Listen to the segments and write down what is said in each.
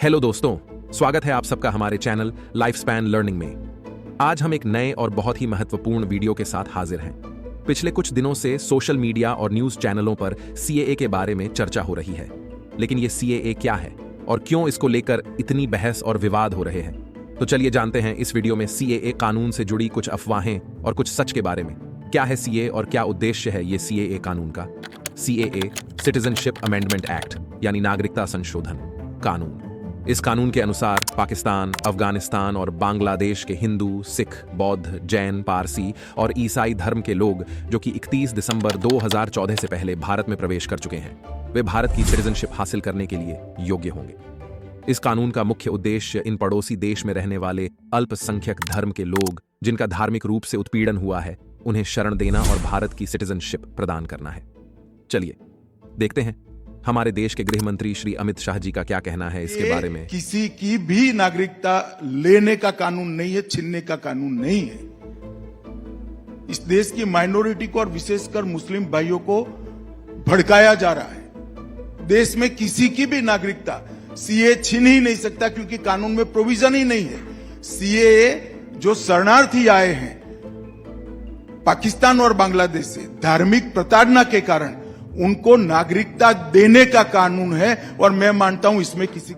Hello दोस्तों, स्वागत है आप सबका हमारे चैनल लाइफ स्पैन लर्निंग में। आज हम एक नए और बहुत ही महत्वपूर्ण वीडियो के साथ हाजिर हैं। पिछले कुछ दिनों से सोशल मीडिया और न्यूज चैनलों पर सीएए के बारे में चर्चा हो रही है। लेकिन ये सीएए क्या है और क्यों इसको लेकर इतनी बहस और विवाद हो रहे हैं? तो चलिए जानते हैं इस वीडियो में सीएए कानून से जुड़ी कुछ अफवाहें और कुछ सच के बारे में। क्या है सीएए और क्या उद्देश्य है ये सीएए कानून का? सीएए सिटीजनशिप अमेंडमेंट एक्ट यानी नागरिकता संशोधन कानून। इस कानून के अनुसार पाकिस्तान, अफगानिस्तान और बांग्लादेश के हिंदू, सिख, बौद्ध, जैन, पारसी और ईसाई धर्म के लोग जो कि 31 दिसंबर 2014 से पहले भारत में प्रवेश कर चुके हैं, वे भारत की सिटीजनशिप हासिल करने के लिए योग्य होंगे। इस कानून का मुख्य उद्देश्य इन पड़ोसी देश में रहने वाले अल्पसंख्यक धर्म के लोग जिनका धार्मिक रूप से उत्पीड़न हुआ है, उन्हें शरण देना और भारत की सिटीजनशिप प्रदान करना है। चलिए देखते हैं हमारे देश के गृह मंत्री श्री अमित शाह जी का क्या कहना है इसके बारे में। किसी की भी नागरिकता लेने का कानून नहीं है, छीनने का कानून नहीं है। इस देश की माइनॉरिटी को और विशेषकर मुस्लिम भाइयों को भड़काया जा रहा है। देश में किसी की भी नागरिकता सीए छीन ही नहीं सकता, क्योंकि कानून में प्रोविजन ही नहीं है। सीए जो शरणार्थी आए हैं पाकिस्तान और बांग्लादेश से धार्मिक प्रताड़ना के कारण, उनको नागरिकता देने का कानून है और मैं मानता हूं इसमें किसी।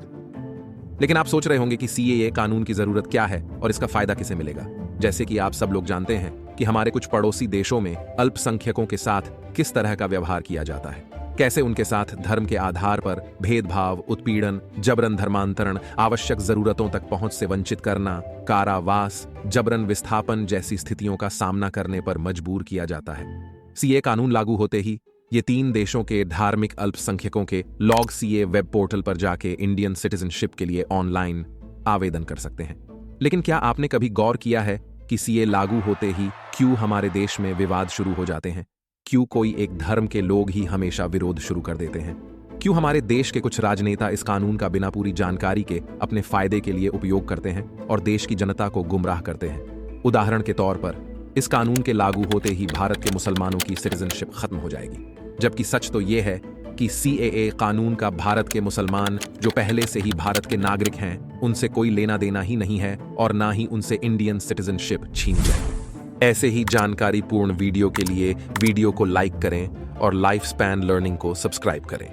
लेकिन आप सोच रहे होंगे कि सीएए कानून की जरूरत क्या है और इसका फायदा किसे मिलेगा। जैसे कि आप सब लोग जानते हैं कि हमारे कुछ पड़ोसी देशों में अल्पसंख्यकों के साथ किस तरह का व्यवहार किया जाता है, कैसे उनके साथ धर्म के आधार पर भेदभाव, उत्पीड़न, जबरन धर्मांतरण, आवश्यक जरूरतों तक पहुंच से वंचित करना, कारावास, जबरन विस्थापन जैसी स्थितियों का सामना करने पर मजबूर किया जाता है। सीए कानून लागू होते ही ये 3 देशों के धार्मिक अल्पसंख्यकों के लॉग सीए वेब पोर्टल पर जाके इंडियन सिटीजनशिप के लिए ऑनलाइन आवेदन कर सकते हैं। लेकिन क्या आपने कभी गौर किया है कि सीए लागू होते ही क्यों हमारे देश में विवाद शुरू हो जाते हैं? क्यों कोई एक धर्म के लोग ही हमेशा विरोध शुरू कर देते हैं? क्यों हमारे देश के कुछ राजनेता इस कानून का बिना पूरी जानकारी के अपने फायदे के लिए उपयोग करते हैं और देश की जनता को गुमराह करते हैं? उदाहरण के तौर पर इस कानून के लागू होते ही भारत के मुसलमानों की सिटीजनशिप खत्म हो जाएगी, जबकि सच तो यह है कि सीएए कानून का भारत के मुसलमान जो पहले से ही भारत के नागरिक हैं, उनसे कोई लेना देना ही नहीं है और ना ही उनसे इंडियन सिटीजनशिप छीनी जाएगी। ऐसे ही जानकारीपूर्ण वीडियो के लिए वीडियो को लाइक करें और लाइफ स्पैन लर्निंग को सब्सक्राइब करें।